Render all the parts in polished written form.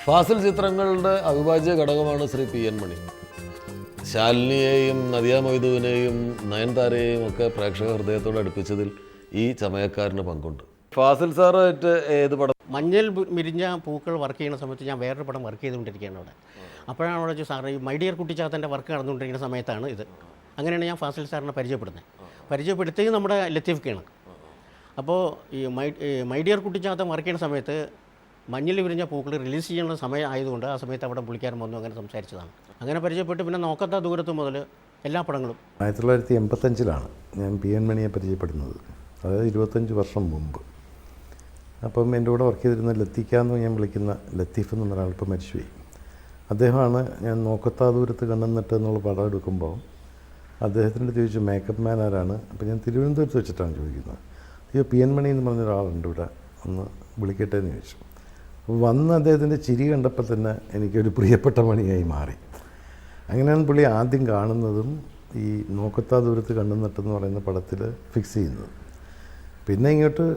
ഫാസിൽ ചിത്രങ്ങളുടെ അവിഭാജ്യ ഘടകമാണ് ശ്രീ പി എൻ മണി. ശാലിനിയെയും നദിയ മൊയ്തുവിനെയും നയൻതാരയെയും ഒക്കെ പ്രേക്ഷക ഹൃദയത്തോട് അടുപ്പിച്ചതിൽ ഈ ചമയക്കാരന് പങ്കുണ്ട്. ഫാസിൽ സാറായിട്ട് ഏത് പടം? മഞ്ഞൾ വിരിഞ്ഞ പൂക്കൾ വർക്ക് ചെയ്യുന്ന സമയത്ത് ഞാൻ വേറൊരു പടം വർക്ക് ചെയ്തുകൊണ്ടിരിക്കുകയാണ് അവിടെ. അപ്പോഴാണ് അവിടെ വെച്ച് സാറ് ഈ മൈ ഡിയർ കുട്ടിച്ചാത്തൻ്റെ വർക്ക് നടന്നുകൊണ്ടിരിക്കുന്ന സമയത്താണ് ഇത്. അങ്ങനെയാണ് ഞാൻ ഫാസിൽ സാറിനെ പരിചയപ്പെടുത്തിയത് നമ്മുടെ ലത്തീഫ്ക്കാണ്. അപ്പോൾ ഈ മൈ ഡിയർ കുട്ടിച്ചാത്തൻ വർക്ക് ചെയ്യുന്ന സമയത്ത് മഞ്ഞൾ വിരിഞ്ഞ പൂക്കൾ റിലീസ് ചെയ്യുന്ന സമയം ആയതുകൊണ്ട് ആ സമയത്ത് അവിടെ പുള്ളിക്കാരൻ വന്നു, അങ്ങനെ സംസാരിച്ചതാണ്. അങ്ങനെ പരിചയപ്പെട്ട് പിന്നെ നോക്കത്ത ദൂരത്ത് മുതൽ എല്ലാ പടങ്ങളും. 1985 ഞാൻ പി എൻ മണിയെ പരിചയപ്പെടുന്നത്, അതായത് 25 വർഷം മുമ്പ്. അപ്പം എൻ്റെ കൂടെ വർക്ക് ചെയ്തിരുന്ന ലത്തീക്ക എന്ന് ഞാൻ വിളിക്കുന്ന ലത്തീഫ് എന്ന് പറഞ്ഞ ആളിപ്പോൾ മരിച്ചുപോയി. അദ്ദേഹമാണ് ഞാൻ നോക്കത്താ ദൂരത്ത് കണ്ണുന്നിട്ട് എന്നുള്ള പടം എടുക്കുമ്പോൾ അദ്ദേഹത്തിൻ്റെ ചോദിച്ചു മേക്കപ്പ് മാൻ ആരാണ്. അപ്പോൾ ഞാൻ തിരുവനന്തപുരത്ത് വെച്ചിട്ടാണ് ചോദിക്കുന്നത്. അയ്യോ പി എൻ മണി എന്ന് പറഞ്ഞൊരാളുണ്ട് ഇവിടെ, ഒന്ന് വിളിക്കട്ടെ എന്ന് ചോദിച്ചു. വന്ന് അദ്ദേഹത്തിൻ്റെ ചിരി കണ്ടപ്പോൾ തന്നെ എനിക്കൊരു പ്രിയപ്പെട്ട മണിയായി മാറി. അങ്ങനെയാണ് പുള്ളി ആദ്യം കാണുന്നതും ഈ നോക്കത്താ ദൂരത്ത് കണ്ണുന്നിട്ടെന്ന് പറയുന്ന പടത്തിൽ ഫിക്സ് ചെയ്യുന്നത്. പിന്നെ ഇങ്ങോട്ട്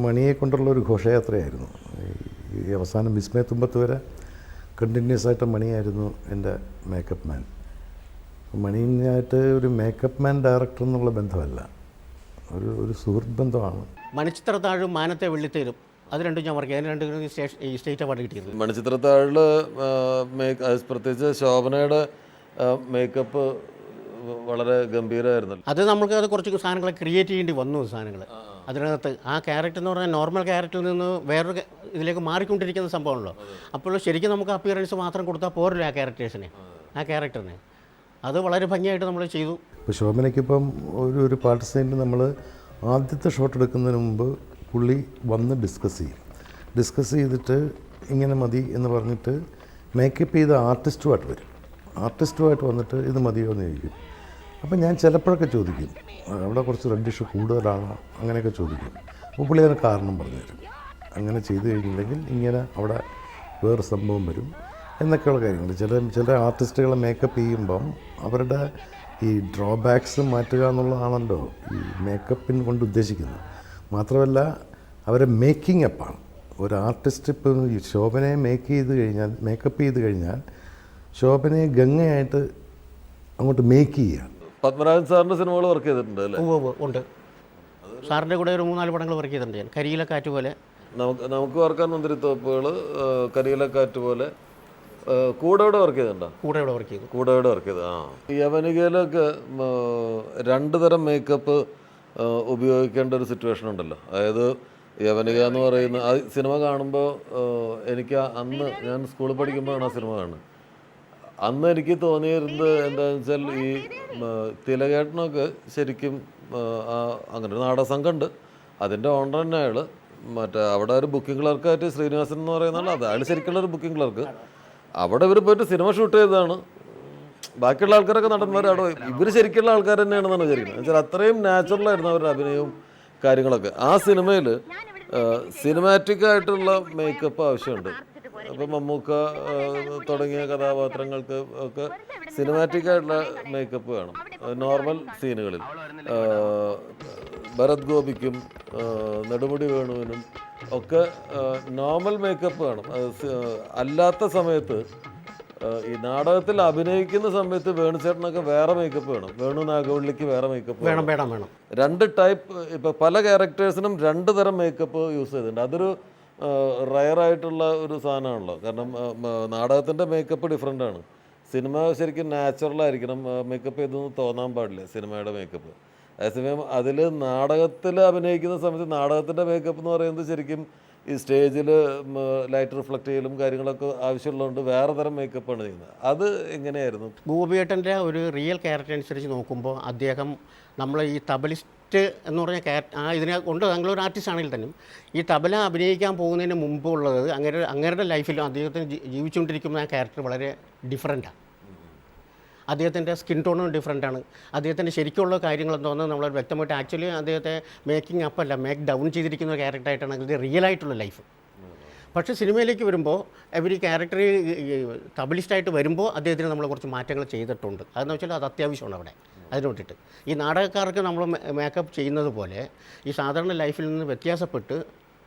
മണിയെ കൊണ്ടുള്ള ഒരു ഘോഷയാത്രയായിരുന്നു. ഈ അവസാനം വിസ്മയത്തുമ്പത്ത് വരെ കണ്ടിന്യൂസ് ആയിട്ട് മണിയായിരുന്നു എൻ്റെ മേക്കപ്പ് മാൻ. മണിയായിട്ട് ഒരു മേക്കപ്പ് മാൻ ഡയറക്ടർ എന്നുള്ള ബന്ധമല്ല, ഒരു സുഹൃത്ത് ബന്ധമാണ്. മണിച്ചിത്രത്താഴും മാനത്തെ വെള്ളിത്തേരും അത് രണ്ടും ഞാൻ വർക്ക് ചെയ്തു. അതിന് രണ്ട് സ്റ്റേറ്റ് അവാർഡ് കിട്ടിയത്. മണിച്ചിത്രത്താഴിൽ പ്രത്യേകിച്ച് ശോഭനയുടെ മേക്കപ്പ് വളരെ ഗംഭീരമായിരുന്നല്ലോ. അത് അത് കുറച്ച് സാധനങ്ങൾ ക്രിയേറ്റ് ചെയ്യേണ്ടി വന്നു. സാധനങ്ങൾ അതിനകത്ത് ആ ക്യാരക്ടർ എന്ന് പറഞ്ഞാൽ നോർമൽ ക്യാരക്ടറിൽ നിന്ന് വേറൊരു ഇതിലേക്ക് മാറിക്കൊണ്ടിരിക്കുന്ന സംഭവമാണല്ലോ. അപ്പോൾ ശരിക്കും നമുക്ക് അപ്പിയറൻസ് മാത്രം കൊടുത്താൽ പോരല്ലോ ആ ക്യാരക്ടറിനെ. അത് വളരെ ഭംഗിയായിട്ട് നമ്മൾ ചെയ്തു. ഇപ്പോൾ ശോഭനയ്ക്കിപ്പം ഒരു പാട്ട് സീനിൽ നമ്മൾ ആദ്യത്തെ ഷോട്ട് എടുക്കുന്നതിന് മുമ്പ് പുള്ളി വന്ന് ഡിസ്കസ് ചെയ്തിട്ട് ഇങ്ങനെ മതി എന്ന് പറഞ്ഞിട്ട് മേക്കപ്പ് ചെയ്ത ആർട്ടിസ്റ്റുമായിട്ട് വന്നിട്ട് ഇത് മതിയോ എന്ന് ചോദിക്കും. അപ്പം ഞാൻ ചിലപ്പോഴൊക്കെ ചോദിക്കും, അവിടെ കുറച്ച് റെഡിഷ് കൂടുതലാണോ അങ്ങനെയൊക്കെ ചോദിക്കും. അപ്പോൾ പുള്ളി അതിന് കാരണം പറഞ്ഞുതരും. അങ്ങനെ ചെയ്തു കഴിഞ്ഞില്ലെങ്കിൽ ഇങ്ങനെ അവിടെ വേറെ സംഭവം വരും എന്നൊക്കെയുള്ള കാര്യങ്ങൾ. ചില ആർട്ടിസ്റ്റുകളെ മേക്കപ്പ് ചെയ്യുമ്പം അവരുടെ ഈ ഡ്രോബാക്സ് മാറ്റുക എന്നുള്ളതാണല്ലോ ഈ മേക്കപ്പിന് കൊണ്ട് ഉദ്ദേശിക്കുന്നത്. മാത്രമല്ല അവരെ മേക്കിംഗ് അപ്പാണ്. ഒരു ആർട്ടിസ്റ്റ് ഇപ്പോൾ ഈ ശോഭനയെ മേക്കപ്പ് ചെയ്ത് കഴിഞ്ഞാൽ ശോഭനയെ ഗംഗയായിട്ട് അങ്ങോട്ട് മേക്ക് ചെയ്യുക. പത്മരാജൻ സാറിൻ്റെ സിനിമകൾ വർക്ക് ചെയ്തിട്ടുണ്ട് അല്ലേ? ഉണ്ട്. സാറിൻ്റെ കൂടെ ഒരു 3-4 പടങ്ങൾ വർക്ക് ചെയ്തിട്ടുണ്ട് ഞാൻ. കരിയിലെ കാറ്റ് പോലെ, നമുക്ക് ഓർക്കാൻ മുന്തിരിത്തോപ്പുകൾ, കരിയിലെ കാറ്റ് പോലെ. കൂടെ വർക്ക് ചെയ്തിട്ടുണ്ടോ? കൂടെ വർക്ക് ചെയ്ത്. യവനികയിലൊക്കെ 2 തരം മേക്കപ്പ് ഉപയോഗിക്കേണ്ട ഒരു സിറ്റുവേഷൻ ഉണ്ടല്ലോ. അതായത് യവനിക എന്ന് പറയുന്ന ആ സിനിമ കാണുമ്പോൾ എനിക്ക് അന്ന് ഞാൻ സ്കൂളിൽ പഠിക്കുമ്പോഴാണ് ആ സിനിമ കാണുന്നത്. അന്ന് എനിക്ക് തോന്നിയിരുന്നത് എന്താണെന്ന് വെച്ചാൽ ഈ തിലകേട്ടനൊക്കെ ശരിക്കും അങ്ങനെ ഒരു നാടക സംഘമുണ്ട്, അതിൻ്റെ ഓണർ തന്നെ അയാൾ. അവിടെ ഒരു ബുക്കിംഗ് ക്ലർക്കായിട്ട് ശ്രീനിവാസൻ എന്ന് പറയുന്ന ആൾ, അയാൾ ശരിക്കുള്ളൊരു ബുക്കിംഗ് ക്ലർക്ക്. അവിടെ ഇവർ പോയിട്ട് സിനിമ ഷൂട്ട് ചെയ്തതാണ്. ബാക്കിയുള്ള ആൾക്കാരൊക്കെ നടന്മാർ അവിടെ ഇവർ ശരിക്കുള്ള ആൾക്കാർ തന്നെയാണെന്നാണ് വിചാരിക്കുന്നത്. എന്നുവെച്ചാൽ അത്രയും നാച്ചുറലായിരുന്നു അവരുടെ അഭിനയവും കാര്യങ്ങളൊക്കെ. ആ സിനിമയിൽ സിനിമാറ്റിക് ആയിട്ടുള്ള മേക്കപ്പ് ആവശ്യമുണ്ട്. അപ്പോൾ മമ്മൂക്ക തുടങ്ങിയ കഥാപാത്രങ്ങൾക്ക് ഒക്കെ സിനിമാറ്റിക് ആയിട്ടുള്ള മേക്കപ്പ് വേണം. നോർമൽ സീനുകളിൽ ഭരത് ഗോപിക്കും നെടുമുടി വേണുവിനും ഒക്കെ നോർമൽ മേക്കപ്പ് വേണം. അല്ലാത്ത സമയത്ത് ഈ നാടകത്തിൽ അഭിനയിക്കുന്ന സമയത്ത് വേണുചേട്ടനൊക്കെ വേറെ മേക്കപ്പ് വേണം. വേണു നാഗവള്ളിക്ക് വേറെ മേക്കപ്പ് വേണം. 2 ടൈപ്പ്. ഇപ്പോൾ പല ക്യാരക്ടേഴ്സിനും 2 തരം മേക്കപ്പ് യൂസ് ചെയ്തിട്ടുണ്ട്. അതൊരു റയറായിട്ടുള്ള ഒരു സാധനമാണല്ലോ. കാരണം നാടകത്തിൻ്റെ മേക്കപ്പ് ഡിഫറെൻ്റ് ആണ്. സിനിമ ശരിക്കും നാച്ചുറലായിരിക്കണം, മേക്കപ്പ് ചെയ്തൊന്നും തോന്നാൻ പാടില്ല സിനിമയുടെ മേക്കപ്പ്. അതേസമയം അതിൽ നാടകത്തിൽ അഭിനയിക്കുന്ന സമയത്ത് നാടകത്തിൻ്റെ മേക്കപ്പ് എന്ന് പറയുന്നത് ശരിക്കും ഈ സ്റ്റേജിൽ ലൈറ്റ് റിഫ്ലക്റ്റ് ചെയ്യലും കാര്യങ്ങളൊക്കെ ആവശ്യമുള്ളതുകൊണ്ട് വേറെ തരം മേക്കപ്പാണ് ചെയ്യുന്നത്. അത് എങ്ങനെയായിരുന്നു? ഗോപിയേട്ടൻ്റെ ഒരു റിയൽ ക്യാരക്ടർ അനുസരിച്ച് നോക്കുമ്പോൾ അദ്ദേഹം നമ്മൾ ഈ തബലിസ്റ്റ് എന്ന് പറഞ്ഞ ഇതിനെ കൊണ്ട് ഞങ്ങളൊരു ആർട്ടിസ്റ്റ് ആണെങ്കിൽ തന്നെ ഈ തബല അഭിനയിക്കാൻ പോകുന്നതിന് മുമ്പുള്ളത് അങ്ങേരുടെ ലൈഫിൽ അദ്ദേഹത്തിന് ജീവിച്ചുകൊണ്ടിരിക്കുന്ന ആ ക്യാരക്ടർ വളരെ ഡിഫറെൻറ്റാണ്. അദ്ദേഹത്തിൻ്റെ സ്കിൻ ടോണും ഡിഫറെൻ്റാണ്. അദ്ദേഹത്തിൻ്റെ ശരിക്കുള്ള കാര്യങ്ങൾ എന്തോന്ന് നമ്മൾ വ്യക്തമായിട്ട് ആക്ച്വലി അദ്ദേഹത്തെ മേക്കിംഗ് അപ്പല്ല, മേക്ക് ഡൗൺ ചെയ്തിരിക്കുന്ന ക്യാരക്ടറായിട്ടാണ് ഇത് റിയൽ ആയിട്ടുള്ള ലൈഫ്. പക്ഷേ സിനിമയിലേക്ക് വരുമ്പോൾ ഇവർ ക്യാരക്ടർ തബലിസ്റ്റായിട്ട് വരുമ്പോൾ അദ്ദേഹത്തിന് നമ്മൾ കുറച്ച് മാറ്റങ്ങൾ ചെയ്തിട്ടുണ്ട്. അതെന്ന് വെച്ചാൽ അത് അത്യാവശ്യമാണ് അവിടെ. അതിന് വേണ്ടിയിട്ട് ഈ നാടകക്കാർക്ക് നമ്മൾ മേക്കപ്പ് ചെയ്യുന്നത് പോലെ ഈ സാധാരണ ലൈഫിൽ നിന്ന് വ്യത്യാസപ്പെട്ട്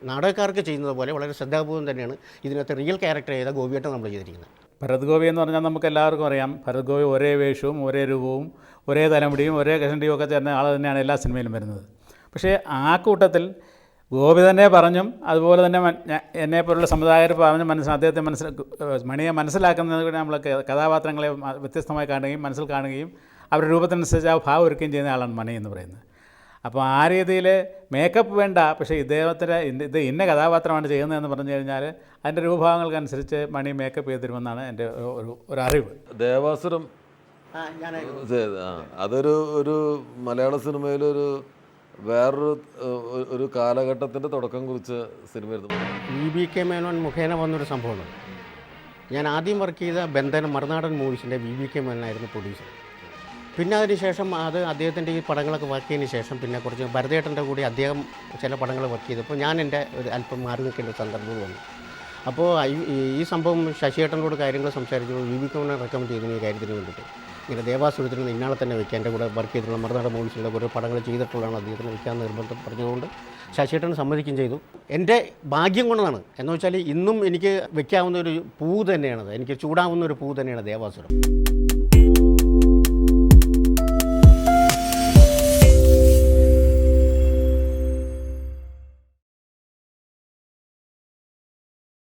നാടകക്കാർക്ക് ചെയ്യുന്നത് പോലെ വളരെ ശ്രദ്ധാപൂർവ്വം തന്നെയാണ് ഇതിനകത്ത് റിയൽ ക്യാരക്ടർ ചെയ്ത ഗോപിയേട്ടൻ നമ്മൾ ചെയ്തിരിക്കുന്നത്. ഭരത് ഗോപി എന്ന് പറഞ്ഞാൽ നമുക്ക് എല്ലാവർക്കും അറിയാം. ഭരത് ഗോപി ഒരേ വേഷവും ഒരേ രൂപവും ഒരേ തലമുടിയും ഒരേ കഷണ്ടിയും ഒക്കെ ചേർന്ന ആൾ തന്നെയാണ് എല്ലാ സിനിമയിലും വരുന്നത്. പക്ഷേ ആ കൂട്ടത്തിൽ ഗോപി തന്നെ പറഞ്ഞും അതുപോലെ തന്നെ എന്നെപ്പോലുള്ള സമുദായർ പറഞ്ഞ് അദ്ദേഹത്തെ മണിയെ മനസ്സിലാക്കുന്നതിന് നമ്മൾ കഥാപാത്രങ്ങളെ വ്യത്യസ്തമായി കാണുകയും മനസ്സിൽ കാണുകയും അവരുടെ രൂപത്തിനനുസരിച്ച് ആ ഭാവം ഒരുക്കുകയും ചെയ്യുന്ന ആളാണ് മണി എന്ന് പറയുന്നത്. അപ്പോൾ ആ രീതിയിൽ മേക്കപ്പ് വേണ്ട, പക്ഷേ ഇദ്ദേഹത്തിന് ഇത് ഇന്ന കഥാപാത്രമാണ് ചെയ്യുന്നതെന്ന് പറഞ്ഞു കഴിഞ്ഞാൽ അതിൻ്റെ രൂപഭാവങ്ങൾക്കനുസരിച്ച് മണി മേക്കപ്പ് ചെയ്ത് തരുമെന്നാണ് എൻ്റെ ഒരു അറിവ്. ദേവാസുരം അതൊരു മലയാള സിനിമയിലൊരു വേറൊരു കാലഘട്ടത്തിൻ്റെ തുടക്കം കുറിച്ച സിനിമയായിരുന്നു. VBK മേനോൻ മുഖേന വന്നൊരു സംഭവമാണ്. ഞാൻ ആദ്യം വർക്ക് ചെയ്ത ബന്ധനം മറുനാടൻ മൂവീസിൻ്റെ VBK മേനോനായിരുന്നു പ്രൊഡ്യൂസർ. പിന്നെ അതിനുശേഷം അദ്ദേഹത്തിൻ്റെ ഈ പടങ്ങളൊക്കെ വർക്ക് ചെയ്തതിന് ശേഷം പിന്നെ കുറച്ച് ഭരതേട്ടൻ്റെ കൂടി അദ്ദേഹം ചില പടങ്ങൾ വർക്ക് ചെയ്തപ്പോൾ ഞാൻ എൻ്റെ ഒരു അല്പം മാറി നിൽക്കേണ്ട സന്ദർഭം വന്നു. അപ്പോൾ ഈ സംഭവം ശശിയേട്ടനോട് കാര്യങ്ങൾ സംസാരിച്ചപ്പോൾ VBK മേനോൻ റെക്കമെൻഡ് ചെയ്തിരുന്ന ഈ കാര്യത്തിന് വേണ്ടിയിട്ട് ഇങ്ങനെ ദേവാസുരത്തിന് ഇന്നാളെ തന്നെ വയ്ക്കാൻ എൻ്റെ കൂടെ വർക്ക് ചെയ്തിട്ടുള്ള മറുനാടൻ മൂവീസിലുള്ള ഓരോ പടങ്ങൾ ചെയ്തിട്ടുള്ളതാണ് അദ്ദേഹത്തിന് വയ്ക്കാൻ നിർബന്ധം പറഞ്ഞതുകൊണ്ട് ശശിയേട്ടൻ സമ്മതിക്കുകയും ചെയ്തു. എൻ്റെ ഭാഗ്യം കൊണ്ടാണ്. എന്ന് വെച്ചാൽ ഇന്നും എനിക്ക് വയ്ക്കാവുന്ന ഒരു പൂ തന്നെയാണത്, എനിക്ക് ചൂടാവുന്ന ഒരു പൂ തന്നെയാണ് ദേവാസുരം.